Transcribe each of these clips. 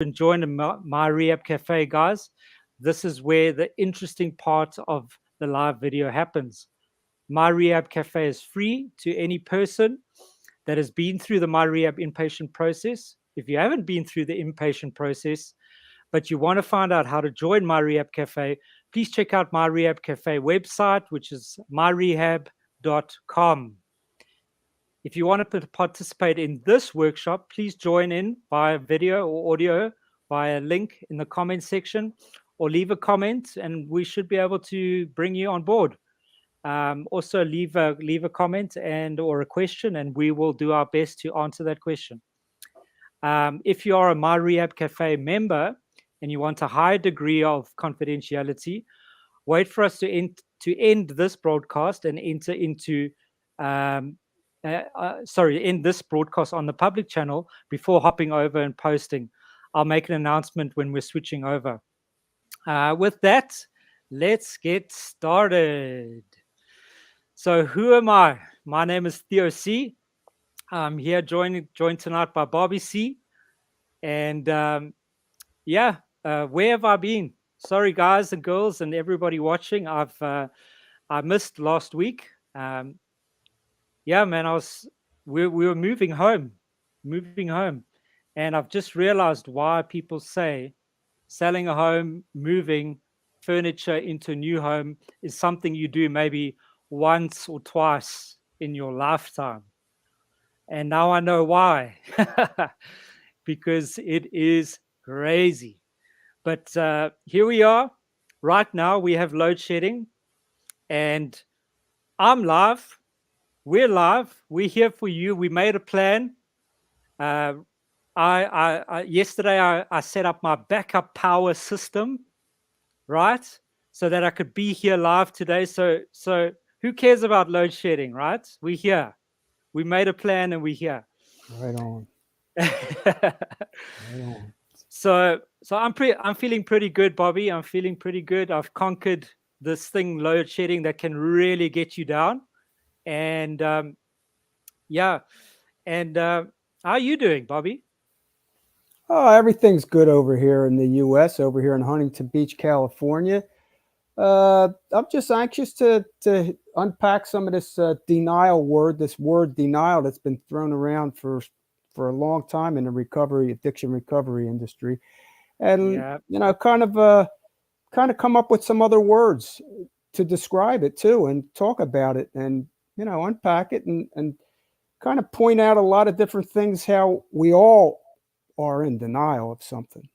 and join the MyRehab Cafe, guys. This is where the interesting part of the live video happens. MyRehab Cafe is free to any person that has been through the MyRehab inpatient process. If you haven't been through the inpatient process, but you want to find out how to join MyRehab Cafe, please check out MyRehab Cafe website, which is myrehab.com. If you want to participate in this workshop, please join in via video or audio via a link in the comment section, or leave a comment and we should be able to bring you on board. Also leave a comment and or a question, and we will do our best to answer that question. If you are a MyRehab Cafe member and you want a high degree of confidentiality, wait for us to end this broadcast and enter into end this broadcast on the public channel before hopping over and posting. I'll make an announcement when we're switching over. With that, let's get started. So who am I? My name is Theo C. I'm here joined tonight by Bobby C. And where have I been? Sorry, guys and girls and everybody watching. I missed last week. Yeah, man, we were moving home, and I've just realized why people say selling a home, moving furniture into a new home is something you do maybe once or twice in your lifetime. And now I know why, because it is crazy. But here we are. Right now we have load shedding, and I'm live. We're live. We're here for you. We made a plan. Yesterday I set up my backup power system, right, so that I could be here live today. So who cares about load shedding, right? We're here. We made a plan and we're here. Right on. Right on. So I'm feeling pretty good, Bobby. I'm feeling pretty good. I've conquered this thing, load shedding, that can really get you down. And how are you doing, Bobby? Oh, everything's good over here in the U.S., over here in Huntington Beach, California. I'm just anxious to unpack some of this this word denial that's been thrown around for a long time in the addiction recovery industry, and kind of come up with some other words to describe it too, and talk about it, and unpack it, and kind of point out a lot of different things, how we all are in denial of something.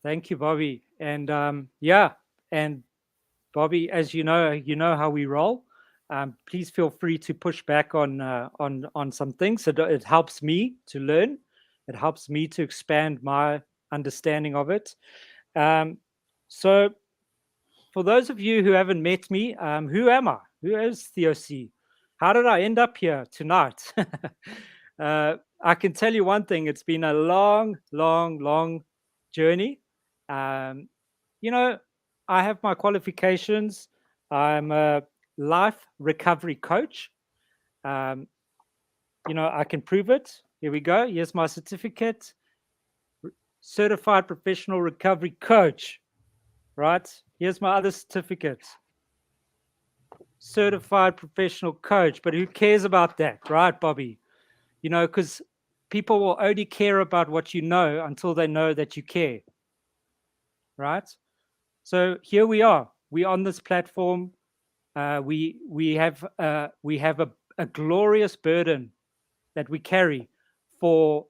Thank you, Bobby. And and Bobby, as you know how we roll. Please feel free to push back on some things. It helps me to learn. It helps me to expand my understanding of it. So, for those of you who haven't met me, who am I? Who is Theo C? How did I end up here tonight? I can tell you one thing. It's been a long, long, long journey. I have my qualifications. I'm a life recovery coach. I can prove it. Here we go. Here's my certificate. Certified professional recovery coach. Right? Here's my other certificate. Certified professional coach. But who cares about that, right, Bobby? Because people will only care about what you know until they know that you care. Right? So here we are. We're on this platform. We have a glorious burden that we carry for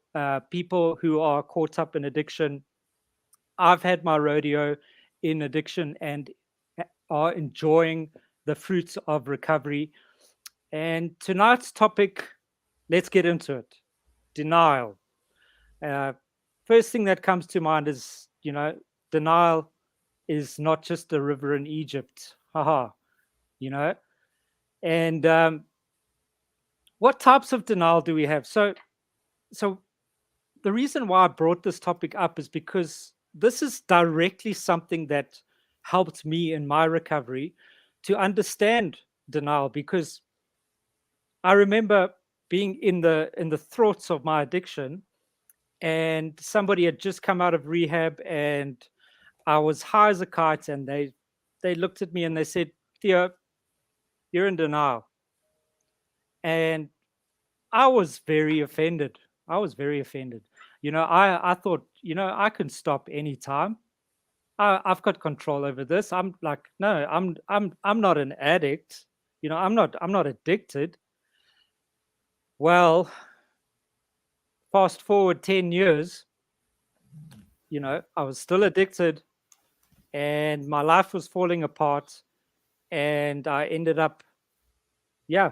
people who are caught up in addiction. I've had my rodeo in addiction and are enjoying the fruits of recovery. And tonight's topic, let's get into it. Denial. First thing that comes to mind is, denial is not just a river in Egypt. Haha. And what types of denial do we have? So the reason why I brought this topic up is because this is directly something that helped me in my recovery to understand denial, because I remember being in the throes of my addiction, and somebody had just come out of rehab, and I was high as a kite, and they looked at me and they said, "Theo, you're in denial." And I was very offended. I was very offended. I thought, I can stop anytime. I've got control over this. I'm like, no, I'm not an addict. I'm not addicted. Well, fast forward 10 years, I was still addicted, and my life was falling apart, and I ended up, yeah,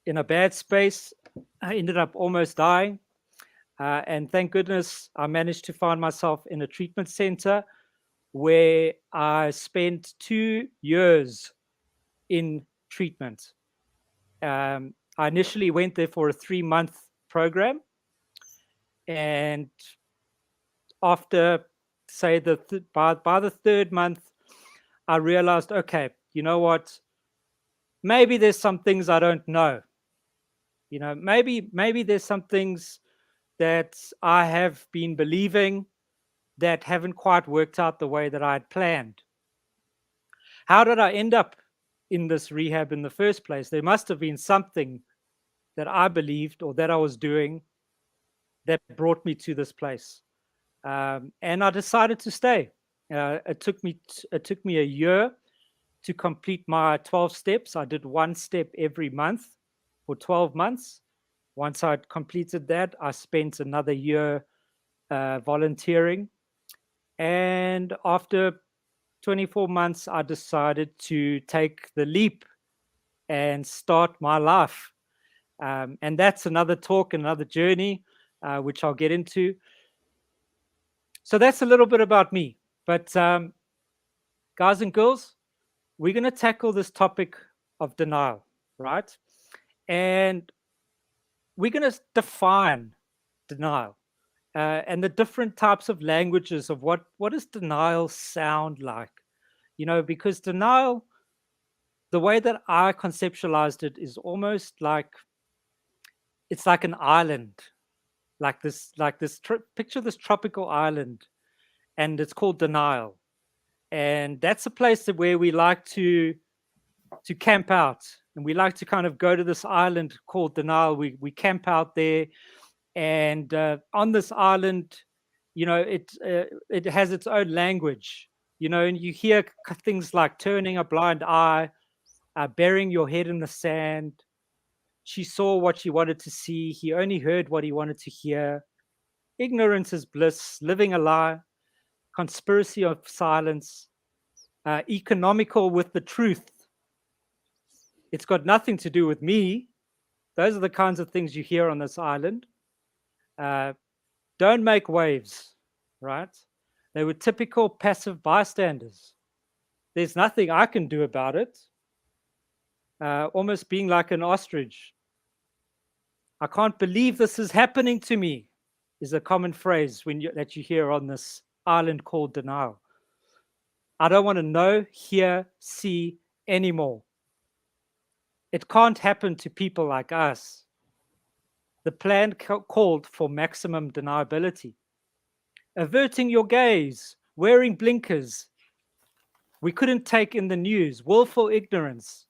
in a bad space. I ended up almost dying. And thank goodness I managed to find myself in a treatment center where I spent 2 years in treatment. I initially went there for a 3-month program. And after, say, by the third month, I realized, okay, you know what? Maybe there's some things I don't know. Maybe there's some things that I have been believing that haven't quite worked out the way that I had planned. How did I end up in this rehab in the first place? There must have been something that I believed or that I was doing that brought me to this place. And I decided to stay. It took me a year to complete my 12 steps. I did one step every month for 12 months. Once I'd completed that, I spent another year volunteering. And after 24 months, I decided to take the leap and start my life. And that's another talk, another journey, which I'll get into. So that's a little bit about me. But guys and girls, we're going to tackle this topic of denial, right? And we're going to define denial and the different types of languages of what does denial sound like? Because denial, the way that I conceptualized it is almost like it's like an island, picture this tropical island, and it's called denial. And that's a place where we like to camp out, and we like to kind of go to this island called denial. We camp out there, and on this island, it has its own language, and you hear things like turning a blind eye, burying your head in the sand. She saw what she wanted to see. He only heard what he wanted to hear. Ignorance is bliss. Living a lie. Conspiracy of silence. Economical with the truth. It's got nothing to do with me. Those are the kinds of things you hear on this island. Don't make waves, right? They were typical passive bystanders. There's nothing I can do about it. Almost being like an ostrich. I can't believe this is happening to me is a common phrase that you hear on this island called denial. I don't want to know, hear, see anymore. It can't happen to people like us. The plan called for maximum deniability. Averting your gaze, wearing blinkers. We couldn't take in the news, willful ignorance.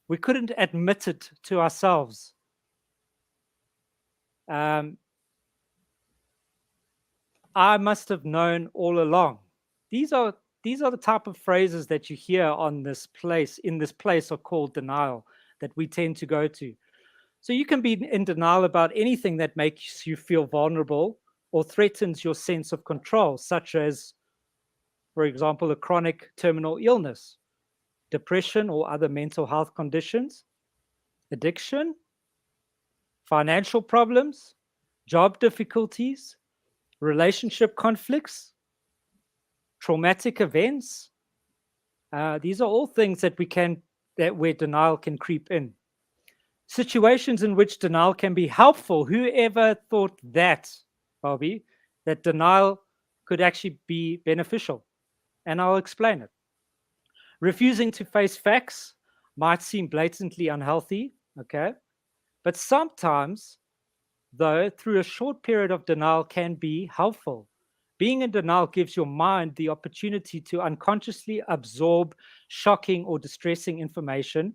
We couldn't admit it to ourselves. I must have known all along. These are the type of phrases that you hear in this place are called denial that we tend to go to. So you can be in denial about anything that makes you feel vulnerable or threatens your sense of control, such as, for example, a chronic terminal illness, depression or other mental health conditions, addiction, financial problems, job difficulties, relationship conflicts, traumatic events. These are all things where denial can creep in. Situations in which denial can be helpful. Whoever thought that, Bobby, that denial could actually be beneficial? And I'll explain it. Refusing to face facts might seem blatantly unhealthy, okay? But sometimes though, through a short period of denial can be helpful. Being in denial gives your mind the opportunity to unconsciously absorb shocking or distressing information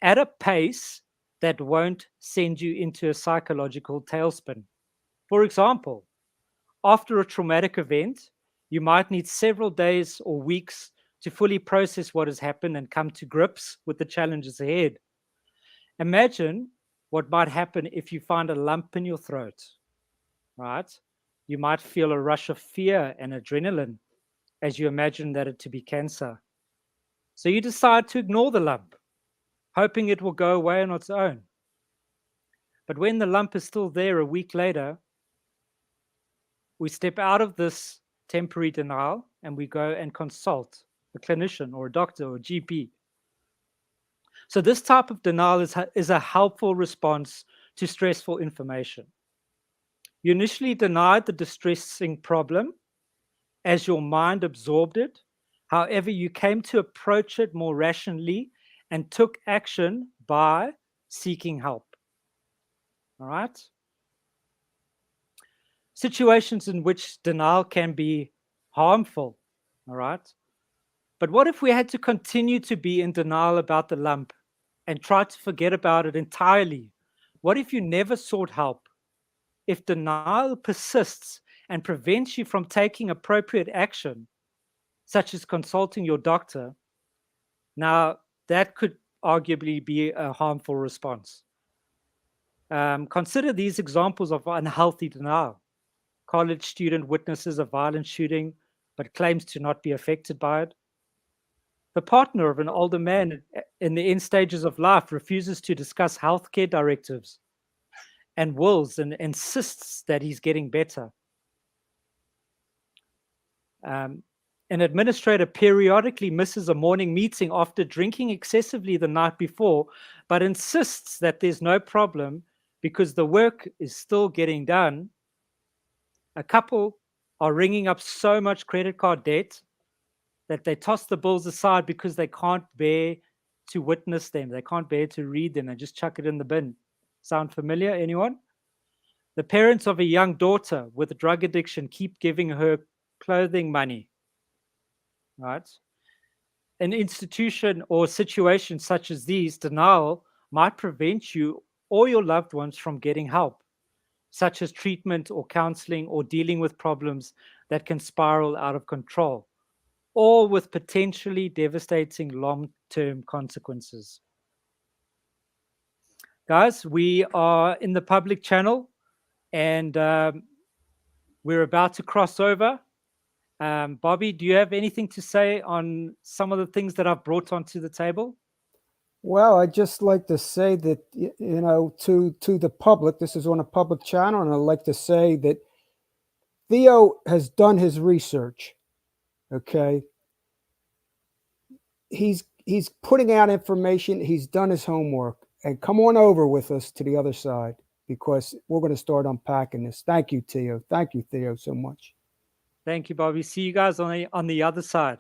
at a pace that won't send you into a psychological tailspin. For example, after a traumatic event, you might need several days or weeks to fully process what has happened and come to grips with the challenges ahead. Imagine what might happen if you find a lump in your throat, right? You might feel a rush of fear and adrenaline as you imagine that it to be cancer. So you decide to ignore the lump, hoping it will go away on its own. But when the lump is still there a week later, we step out of this temporary denial and we go and consult a clinician or a doctor or a GP. So this type of denial is a helpful response to stressful information. You initially denied the distressing problem as your mind absorbed it. However, you came to approach it more rationally and took action by seeking help. All right? Situations in which denial can be harmful. All right? But what if we had to continue to be in denial about the lump and try to forget about it entirely? What if you never sought help? If denial persists and prevents you from taking appropriate action, such as consulting your doctor, now that could arguably be a harmful response. Consider these examples of unhealthy denial. College student witnesses a violent shooting but claims to not be affected by it. The partner of an older man in the end stages of life refuses to discuss healthcare directives and wills and insists that he's getting better. An administrator periodically misses a morning meeting after drinking excessively the night before, but insists that there's no problem because the work is still getting done. A couple are ringing up so much credit card debt that they toss the bills aside because they can't bear to witness them. They can't bear to read them. They just chuck it in the bin. Sound familiar, anyone? The parents of a young daughter with a drug addiction keep giving her clothing money, right? An institution or situation such as these, denial might prevent you or your loved ones from getting help, such as treatment or counseling or dealing with problems that can spiral out of control, all with potentially devastating long-term consequences. Guys, we are in the public channel and we're about to cross over. Bobby, do you have anything to say on some of the things that I've brought onto the table? Well, I'd just like to say that, to the public, this is on a public channel, and I'd like to say that Theo has done his research. Okay. He's putting out information. He's done his homework. And come on over with us to the other side because we're going to start unpacking this. Thank you, Theo. Thank you, Theo, so much. Thank you, Bobby. See you guys on the other side.